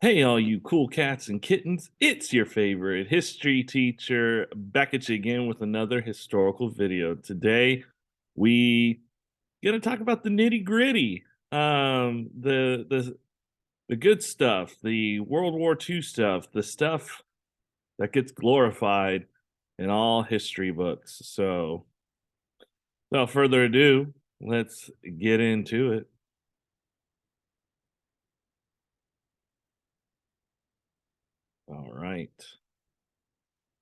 Hey, all you cool cats and kittens, it's your favorite history teacher back at you again with another historical video. Today, we gonna talk about the nitty gritty, the good stuff, the World War II stuff, the stuff that gets glorified in all history books. So, without further ado, let's get into it. All right.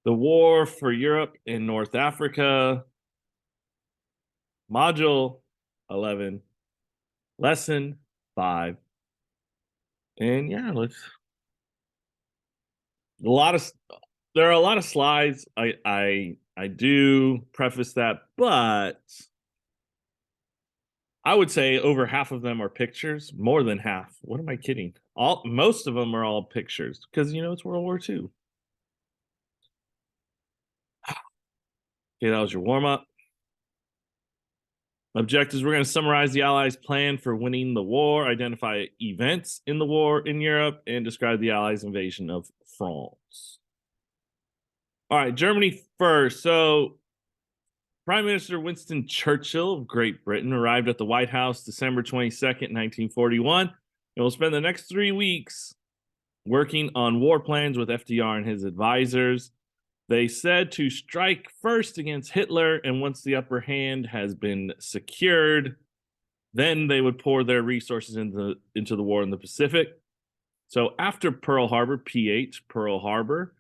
The War for Europe and North Africa, Module 11, Lesson 5. And yeah, let's a lot of there are a lot of slides. I do preface that, but I would say over half of them are pictures, more than half. What am I kidding? All Most of them are all pictures because it's World War II. Okay, that was your warm up. Objectives: we're going to summarize the Allies' plan for winning the war, identify events in the war in Europe, and describe the Allies' invasion of France. All right, Germany first. So, Prime Minister Winston Churchill of Great Britain arrived at the White House December 22nd, 1941, and will spend the next 3 weeks working on war plans with FDR and his advisors. They said to strike first against Hitler, and once the upper hand has been secured, then they would pour their resources into the war in the Pacific. So after Pearl Harbor, PH, Pearl Harbor,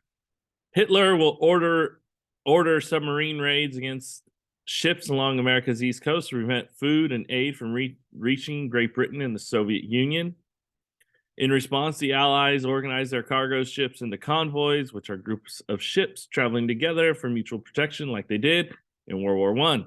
Hitler will order submarine raids against ships along America's east coast to prevent food and aid from reaching Great Britain and the Soviet Union. In response, the Allies organized their cargo ships into convoys, which are groups of ships traveling together for mutual protection, like they did in World War I.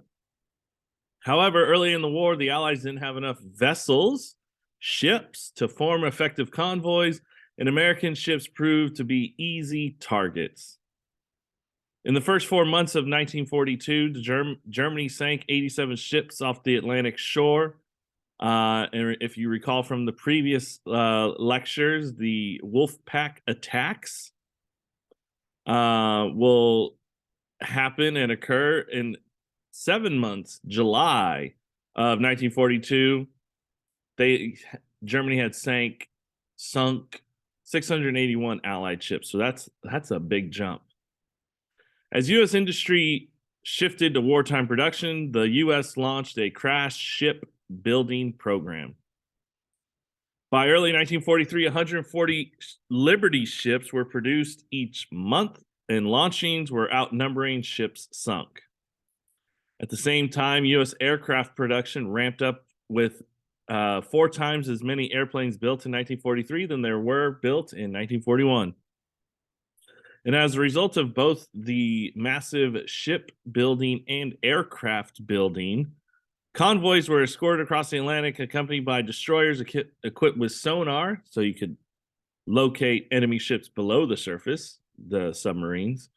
However, early in the war, the Allies didn't have enough vessels, ships, to form effective convoys, and American ships proved to be easy targets. In the first 4 months of 1942, Germany sank 87 ships off the Atlantic shore. And if you recall from the previous lectures, the Wolfpack attacks will happen and occur in 7 months, July of 1942. Germany had sunk 681 Allied ships, so that's a big jump. As U.S. industry shifted to wartime production, the U.S. launched a crash ship building program. By early 1943, 140 Liberty ships were produced each month, and launchings were outnumbering ships sunk. At the same time, U.S. aircraft production ramped up with 4 times as many airplanes built in 1943 than there were built in 1941. And as a result of both the massive ship building and aircraft building, convoys were escorted across the Atlantic, accompanied by destroyers equipped with sonar, so you could locate enemy ships below the surface, the submarines,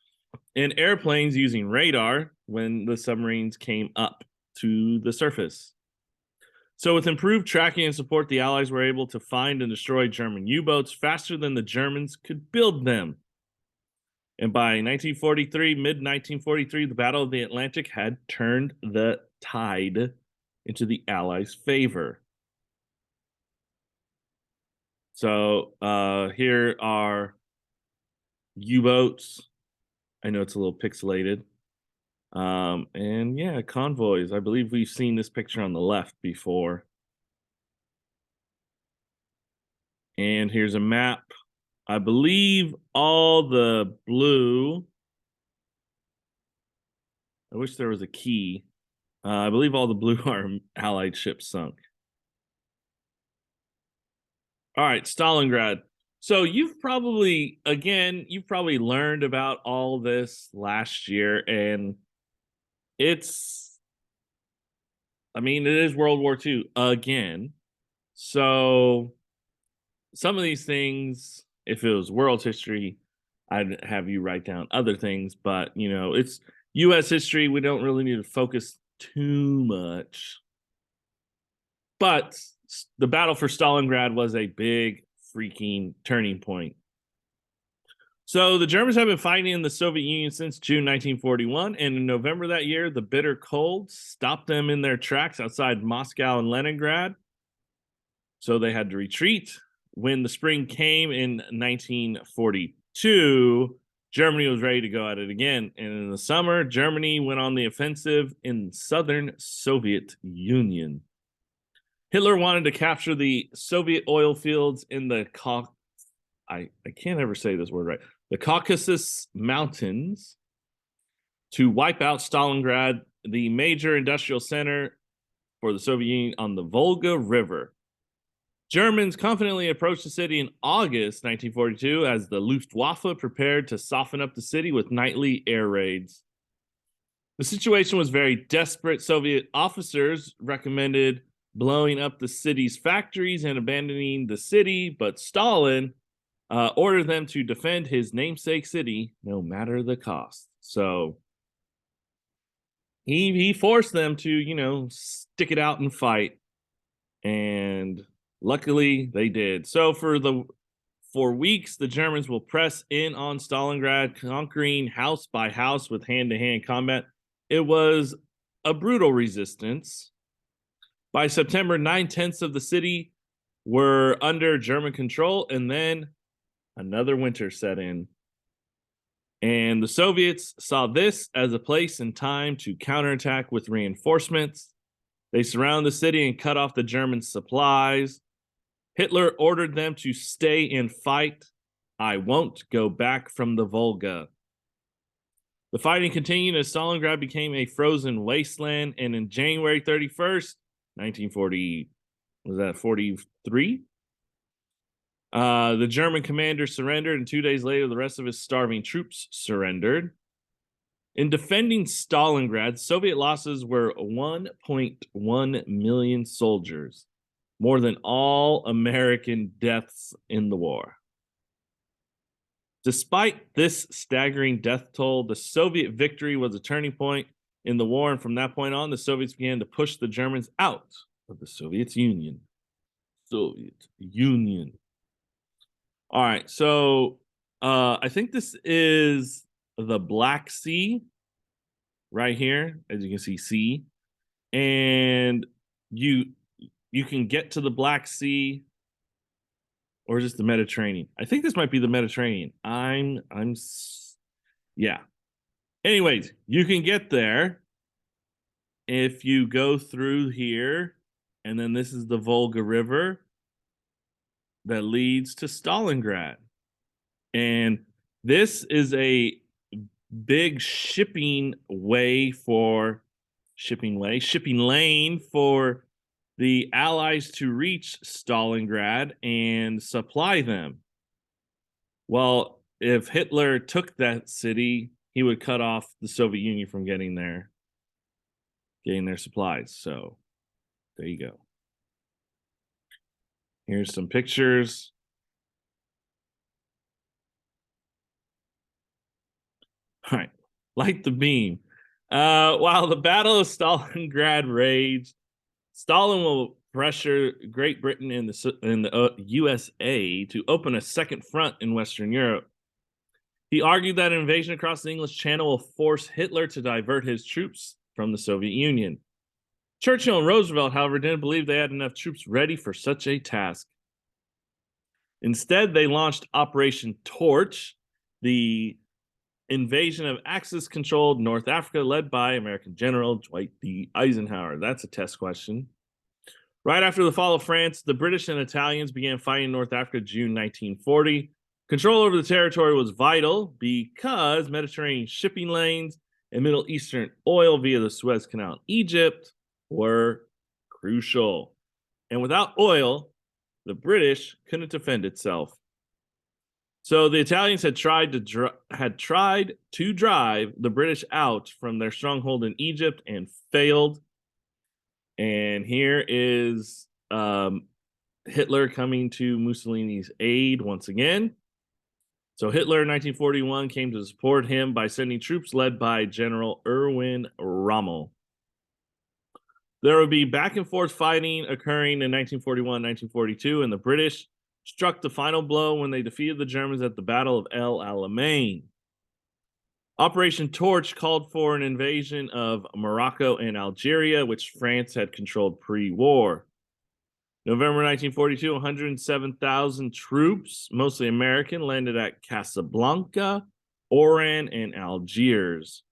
and airplanes using radar when the submarines came up to the surface. So, with improved tracking and support, the Allies were able to find and destroy German U-boats faster than the Germans could build them. And by 1943, mid-1943, the Battle of the Atlantic had turned the tide into the Allies' favor. So here are U-boats. I know it's a little pixelated. And yeah, convoys. I believe we've seen this picture on the left before. And here's a map. I believe all the blue, I wish there was a key. I believe all the blue are Allied ships sunk. All right, Stalingrad. So you've probably learned about all this last year, and it is World War II again. So some of these things, if it was world history, I'd have you write down other things, but it's US history. We don't really need to focus too much. But the battle for Stalingrad was a big freaking turning point. So the Germans have been fighting in the Soviet Union since June 1941, and in November that year, the bitter cold stopped them in their tracks outside Moscow and Leningrad. So they had to retreat. When the spring came in 1942, Germany was ready to go at it again. And in the summer, Germany went on the offensive in southern Soviet Union. Hitler wanted to capture the Soviet oil fields in the I can't ever say this word right. The Caucasus Mountains to wipe out Stalingrad, the major industrial center for the Soviet Union on the Volga River. Germans confidently approached the city in August 1942 as the Luftwaffe prepared to soften up the city with nightly air raids. The situation was very desperate. Soviet officers recommended blowing up the city's factories and abandoning the city, but Stalin ordered them to defend his namesake city no matter the cost. So he forced them to, stick it out and fight. And luckily they did. So for weeks, the Germans will press in on Stalingrad, conquering house by house with hand-to-hand combat. It was a brutal resistance. By September, 9/10 of the city were under German control, and then another winter set in. And the Soviets saw this as a place and time to counterattack with reinforcements. They surrounded the city and cut off the German supplies. Hitler ordered them to stay and fight. I won't go back from the Volga. The fighting continued as Stalingrad became a frozen wasteland, and in January 31st, 1940, was that 43? The German commander surrendered, and 2 days later, the rest of his starving troops surrendered. In defending Stalingrad, Soviet losses were 1.1 million soldiers, more than all American deaths in the war. Despite this staggering death toll, the Soviet victory was a turning point in the war, and from that point on, the Soviets began to push the Germans out of the Soviet Union. Soviet Union. All right, so I think this is the Black Sea right here, as you can see, sea. And you can get to the Black Sea, or just the Mediterranean. I think this might be the Mediterranean. Yeah. Anyways, you can get there if you go through here, and then this is the Volga River that leads to Stalingrad. And this is a big shipping lane for the Allies to reach Stalingrad and supply them. Well, if Hitler took that city, he would cut off the Soviet Union from getting their supplies. So there you go. Here's some pictures. All right, light the beam. While the Battle of Stalingrad raged, Stalin will pressure Great Britain and the USA to open a second front in Western Europe. He argued that an invasion across the English Channel will force Hitler to divert his troops from the Soviet Union. Churchill and Roosevelt, however, didn't believe they had enough troops ready for such a task. Instead, they launched Operation Torch, the invasion of Axis-controlled North Africa led by American General Dwight D. Eisenhower. That's a test question. Right after the fall of France, the British and Italians began fighting in North Africa June 1940. Control over the territory was vital because Mediterranean shipping lanes and Middle Eastern oil via the Suez Canal in Egypt were crucial. And without oil, the British couldn't defend itself. So the Italians had tried to drive the British out from their stronghold in Egypt and failed. And here is Hitler coming to Mussolini's aid once again. So Hitler in 1941 came to support him by sending troops led by General Erwin Rommel. There would be back and forth fighting occurring in 1941, 1942, and the British struck the final blow when they defeated the Germans at the Battle of El Alamein. Operation Torch called for an invasion of Morocco and Algeria, which France had controlled pre-war. November 1942, 107,000 troops, mostly American, landed at Casablanca, Oran, and Algiers.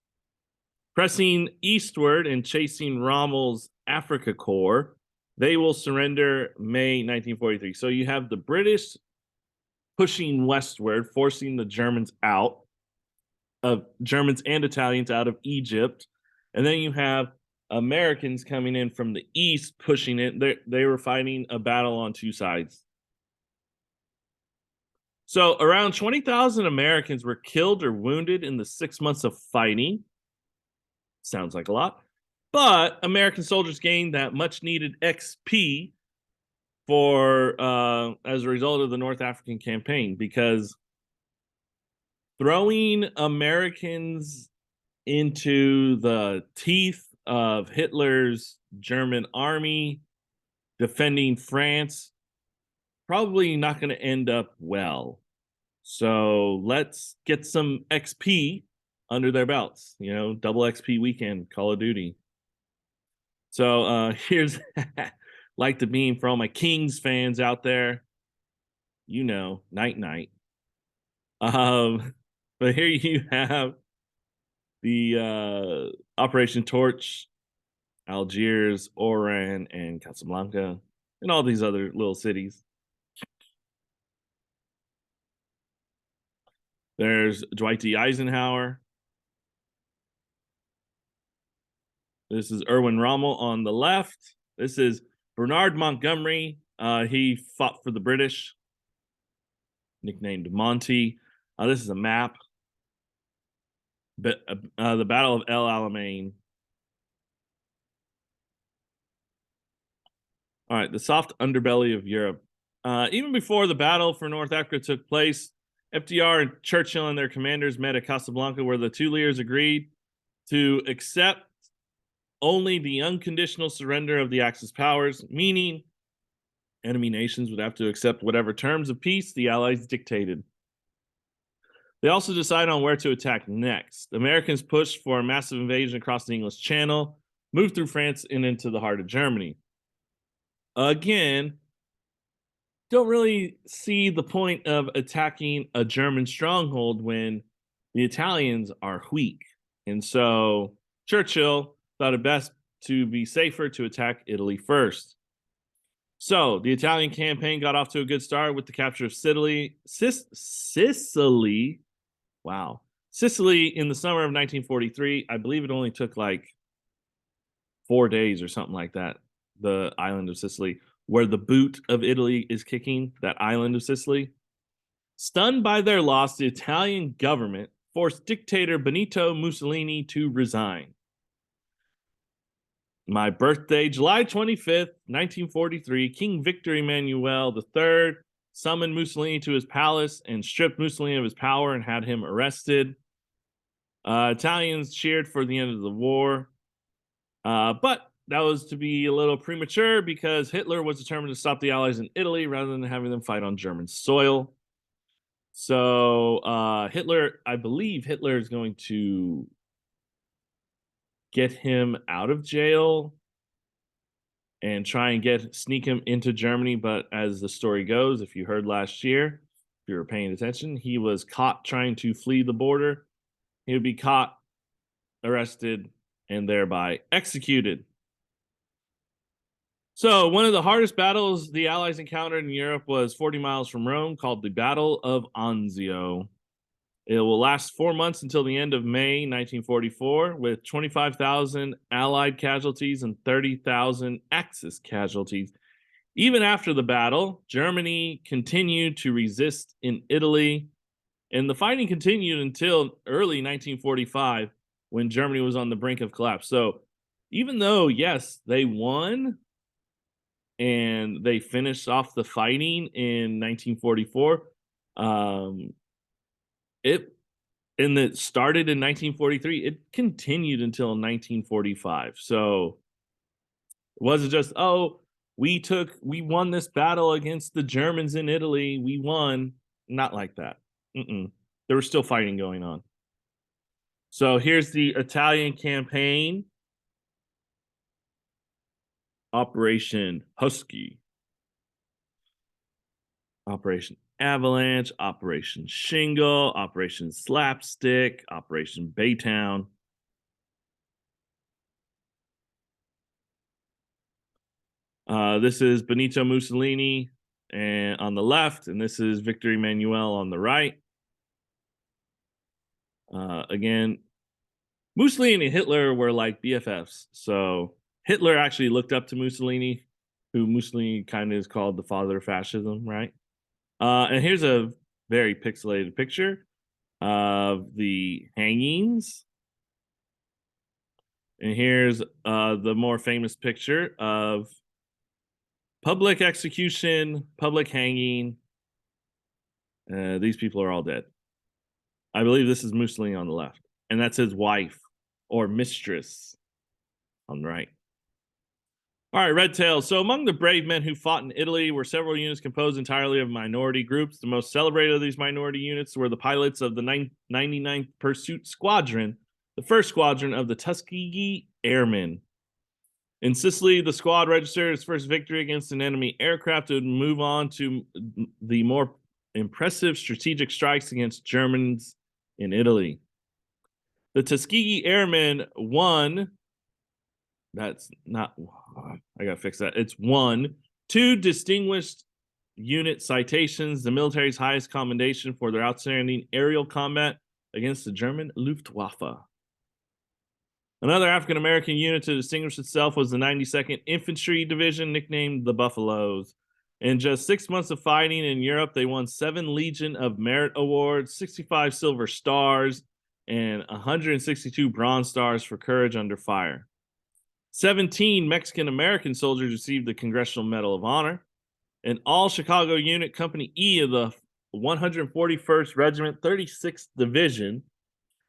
Pressing eastward and chasing Rommel's Africa Corps, they will surrender May 1943. So you have the British pushing westward, forcing the Germans out of Germans and Italians out of Egypt. And then you have Americans coming in from the east, pushing it. They were fighting a battle on two sides. So around 20,000 Americans were killed or wounded in the 6 months of fighting. Sounds like a lot. But American soldiers gained that much needed XP for as a result of the North African campaign, because throwing Americans into the teeth of Hitler's German army defending France, probably not going to end up well. So let's get some XP under their belts, double XP weekend, Call of Duty. So here's like the meme for all my Kings fans out there, night night. But here you have the Operation Torch, Algiers, Oran, and Casablanca, and all these other little cities. There's Dwight D. Eisenhower. This is Erwin Rommel on the left. This is Bernard Montgomery. He fought for the British, nicknamed Monty. This is a map. But the Battle of El Alamein. All right, the soft underbelly of Europe. Even before the battle for North Africa took place, FDR and Churchill and their commanders met at Casablanca, where the two leaders agreed to accept only the unconditional surrender of the Axis powers, meaning enemy nations would have to accept whatever terms of peace the Allies dictated. They also decided on where to attack next. The Americans pushed for a massive invasion across the English Channel, moved through France and into the heart of Germany. Again, don't really see the point of attacking a German stronghold when the Italians are weak. And so Churchill thought it best to be safer to attack Italy first. So the Italian campaign got off to a good start with the capture of Sicily. Wow. Sicily in the summer of 1943. I believe it only took like 4 days or something like that. The island of Sicily, where the boot of Italy is kicking, that island of Sicily. Stunned by their loss, the Italian government forced dictator Benito Mussolini to resign. My birthday, July 25th, 1943, King Victor Emmanuel III summoned Mussolini to his palace and stripped Mussolini of his power and had him arrested. Italians cheered for the end of the war, but that was to be a little premature because Hitler was determined to stop the Allies in Italy rather than having them fight on German soil. So Hitler, I believe Hitler is going to get him out of jail and try and sneak him into Germany. But as the story goes, if you heard last year, if you were paying attention, he was caught trying to flee the border. He would be caught, arrested, and thereby executed. So one of the hardest battles the Allies encountered in Europe was 40 miles from Rome, called the Battle of Anzio. It will last 4 months until the end of May 1944, with 25,000 Allied casualties and 30,000 Axis casualties. Even after the battle, Germany continued to resist in Italy, and the fighting continued until early 1945, when Germany was on the brink of collapse. So even though, yes, they won and they finished off the fighting in 1944, it started in 1943. It continued until 1945. So it wasn't just, we won this battle against the Germans in Italy. We won. Not like that. There was still fighting going on. So here's the Italian campaign. Operation Husky, Operation Avalanche, Operation Shingle, Operation Slapstick, Operation Baytown. This is Benito Mussolini and on the left, and this is Victor Emmanuel on the right. Again, Mussolini and Hitler were like BFFs. So Hitler actually looked up to Mussolini, who Mussolini kind of is called the father of fascism, right? And here's a very pixelated picture of the hangings. And here's the more famous picture of public execution, public hanging. These people are all dead. I believe this is Mussolini on the left, and that's his wife or mistress on the right. All right, Red Tails. So among the brave men who fought in Italy were several units composed entirely of minority groups. The most celebrated of these minority units were the pilots of the 99th Pursuit Squadron, the first squadron of the Tuskegee Airmen. In Sicily, the squad registered its first victory against an enemy aircraft and would move on to the more impressive strategic strikes against Germans in Italy. The Tuskegee Airmen won. That's not, I gotta fix that. It's won 2 distinguished unit citations, the military's highest commendation for their outstanding aerial combat against the German Luftwaffe. Another African-American unit to distinguish itself was the 92nd Infantry Division, nicknamed the Buffaloes. In just 6 months of fighting in Europe, they won 7 Legion of Merit Awards, 65 Silver Stars, and 162 Bronze Stars for courage under fire. 17 Mexican-American soldiers received the Congressional Medal of Honor. An all-Chicago unit, Company E of the 141st Regiment, 36th Division,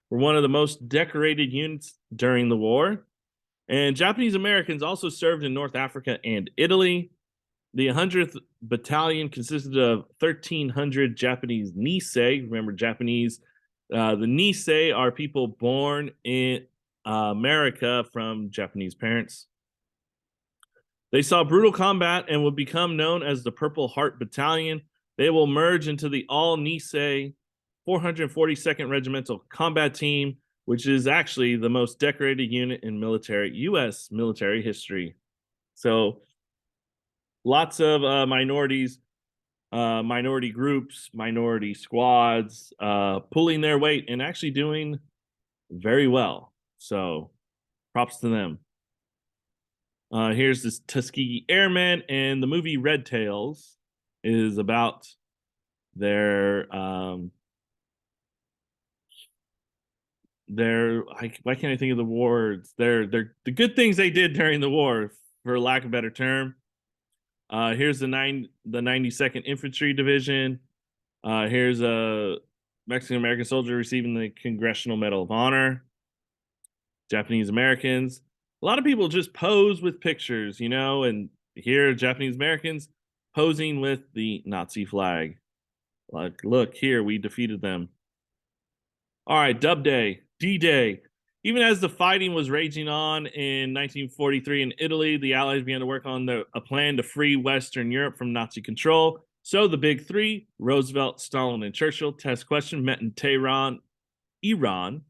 were one of the most decorated units during the war. And Japanese Americans also served in North Africa and Italy. The 100th Battalion consisted of 1,300 Japanese Nisei. Remember, Japanese, the Nisei are people born in America from Japanese parents. They saw brutal combat and would become known as the Purple Heart Battalion. They will merge into the all Nisei 442nd Regimental Combat Team, which is actually the most decorated unit in U.S. military history. So lots of minorities, minority groups, minority squads pulling their weight and actually doing very well. So props to them. Here's this Tuskegee Airmen, and the movie Red Tails is about their why can't I think of the words? They're the good things they did during the war, for lack of a better term. Here's the 92nd Infantry Division. Here's a Mexican American soldier receiving the Congressional Medal of Honor. Japanese Americans. A lot of people just pose with pictures, and here Japanese Americans posing with the Nazi flag. Like, look, here, we defeated them. All right, Dub Day, D-Day. Even as the fighting was raging on in 1943 in Italy, the Allies began to work on a plan to free Western Europe from Nazi control. So the big three, Roosevelt, Stalin, and Churchill, test question, met in Tehran, Iran,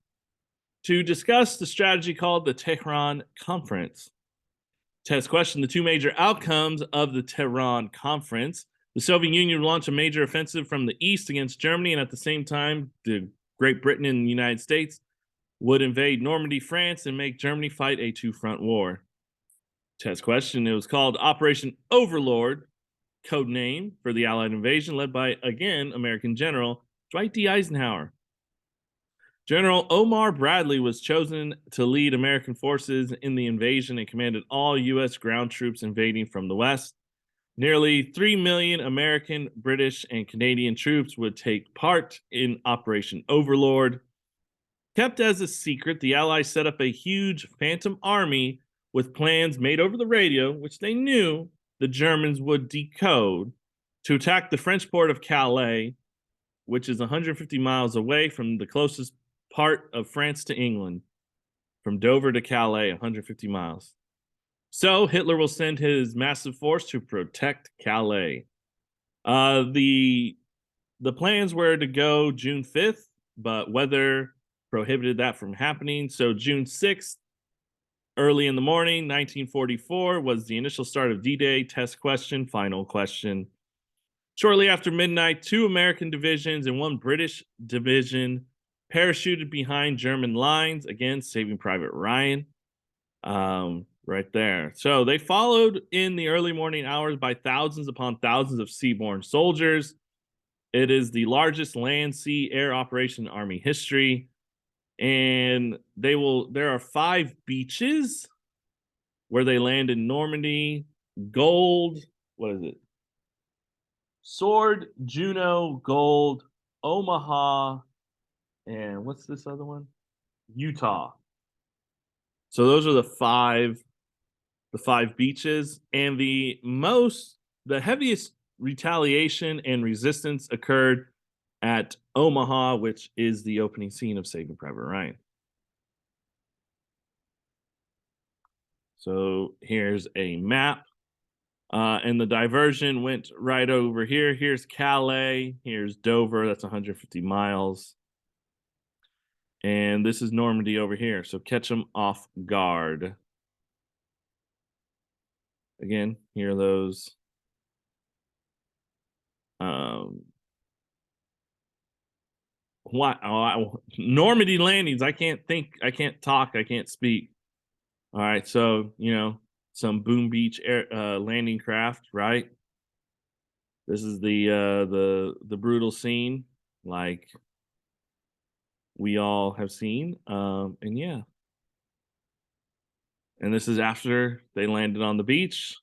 to discuss the strategy called the Tehran Conference. Test question, the 2 major outcomes of the Tehran Conference. The Soviet Union launched a major offensive from the east against Germany, and at the same time, the Great Britain and the United States would invade Normandy, France, and make Germany fight a 2-front war. Test question, it was called Operation Overlord, code name for the Allied invasion, led by, again, American General Dwight D. Eisenhower. General Omar Bradley was chosen to lead American forces in the invasion and commanded all U.S. ground troops invading from the west. Nearly 3 million American, British, and Canadian troops would take part in Operation Overlord. Kept as a secret, the Allies set up a huge phantom army with plans made over the radio, which they knew the Germans would decode to attack the French port of Calais, which is 150 miles away from the closest part of France to England. From Dover to Calais, 150 miles. So Hitler will send his massive force to protect Calais. The plans were to go June 5th, but weather prohibited that from happening. So June 6th, early in the morning, 1944, was the initial start of D-Day. Test question, final question. Shortly after midnight, 2 American divisions and 1 British division parachuted behind German lines, again, Saving Private Ryan. Right there. So they followed in the early morning hours by thousands upon thousands of seaborne soldiers. It is the largest land, sea, air operation in Army history. And there are 5 beaches where they land in Normandy. Gold, what is it? Sword, Juno, Gold, Omaha, and what's this other one? Utah. So those are the five beaches, and the heaviest retaliation and resistance occurred at Omaha, which is the opening scene of Saving Private Ryan. So here's a map, and the diversion went right over here. Here's Calais, here's Dover, that's 150 miles. And this is Normandy over here, so catch them off guard. Again, here are those Normandy landings. I can't think, I can't talk, I can't speak. All right, so some Boom Beach air landing craft, right? This is the brutal scene, like we all have seen. And yeah. And this is after they landed on the beach.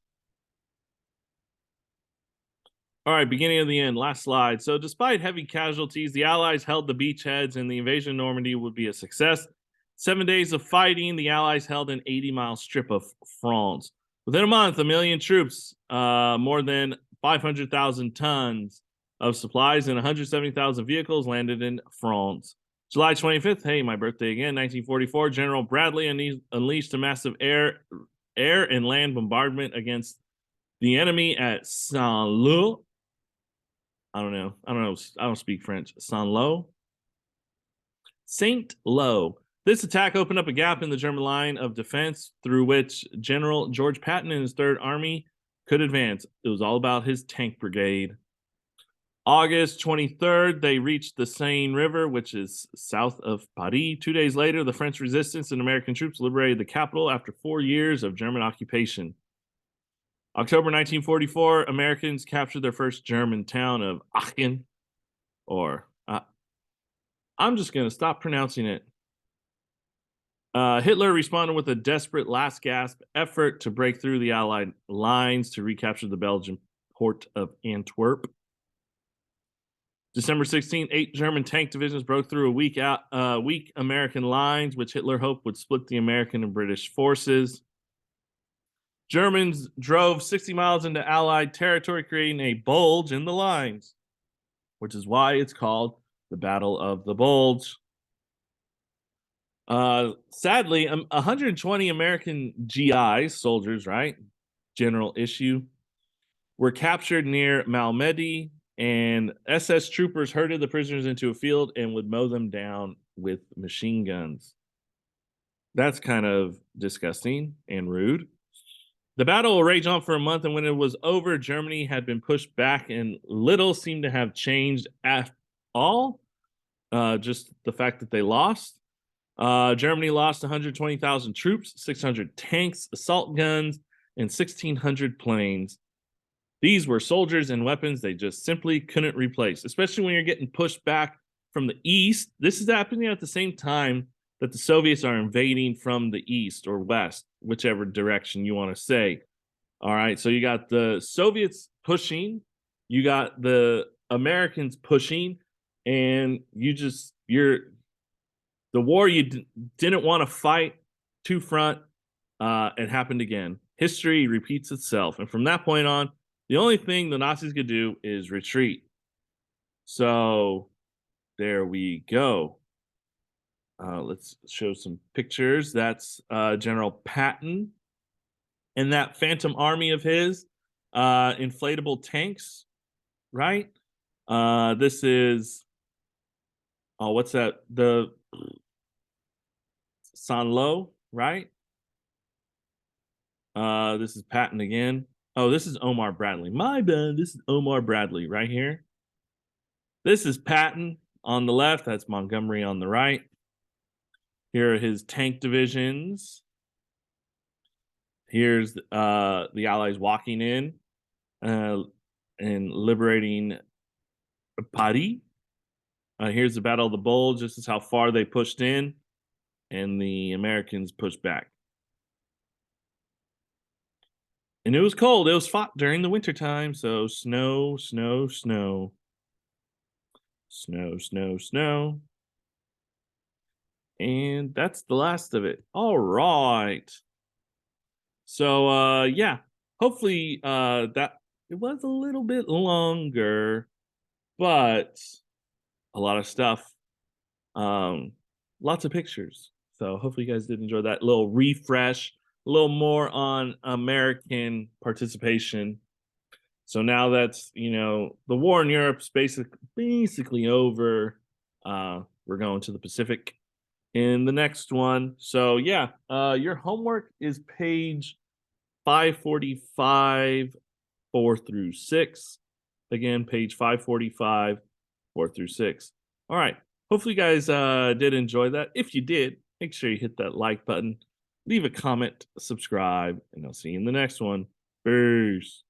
All right, beginning of the end, last slide. So despite heavy casualties, the Allies held the beachheads and the invasion of Normandy would be a success. 7 days of fighting, the Allies held an 80-mile strip of France. Within a month, 1 million troops, more than 500,000 tons of supplies, and 170,000 vehicles landed in France. July 25th, hey, my birthday again, 1944, General Bradley unleashed a massive air and land bombardment against the enemy at Saint-Lô. I don't know. I don't speak French. Saint-Lô. This attack opened up a gap in the German line of defense through which General George Patton and his Third Army could advance. It was all about his tank brigade. August 23rd, they reached the Seine River, which is south of Paris. 2 days later, the French resistance and American troops liberated the capital after 4 years of German occupation. October 1944, Americans captured their first German town of Aachen, or I'm just going to stop pronouncing it. Hitler responded with a desperate last gasp effort to break through the Allied lines to recapture the Belgian port of Antwerp. December 16th, 8 German tank divisions broke through weak American lines, which Hitler hoped would split the American and British forces. Germans drove 60 miles into Allied territory, creating a bulge in the lines, which is why it's called the Battle of the Bulge. Sadly, 120 American GIs, soldiers, right? General issue, were captured near Malmedy, and SS troopers herded the prisoners into a field and would mow them down with machine guns. That's kind of disgusting and rude. The battle will rage on for a month, and when it was over, Germany had been pushed back, and little seemed to have changed at all. Just the fact that they lost. Germany lost 120,000 troops, 600 tanks, assault guns, and 1,600 planes. These were soldiers and weapons they just simply couldn't replace, especially when you're getting pushed back from the east. This is happening at the same time that the Soviets are invading from the east or west, whichever direction you want to say. All right, so you got the Soviets pushing, you got the Americans pushing, and the war you didn't want to fight to front, it happened again. History repeats itself. And from that point on, the only thing the Nazis could do is retreat. So there we go. Let's show some pictures. That's General Patton and that Phantom Army of his, inflatable tanks, right? This is, oh, what's that? The Sanlo, right? This is Patton again. Oh, this is Omar Bradley. My bad. This is Omar Bradley right here. This is Patton on the left. That's Montgomery on the right. Here are his tank divisions. Here's the Allies walking in and liberating Paris. Here's the Battle of the Bulge. This is how far they pushed in, and the Americans pushed back. And it was cold. It was fought during the wintertime, so snow, snow, snow. Snow, snow, snow. And that's the last of it. All right. So yeah, hopefully that it was a little bit longer, but a lot of stuff. Lots of pictures. So hopefully you guys did enjoy that little refresh, a little more on American participation. So now that's, the war in Europe's basically over. We're going to the Pacific in the next one. So yeah, your homework is page 545, 4 through 6. Again, page 545, 4 through 6. All right. Hopefully you guys did enjoy that. If you did, make sure you hit that like button, leave a comment, subscribe, and I'll see you in the next one. Peace.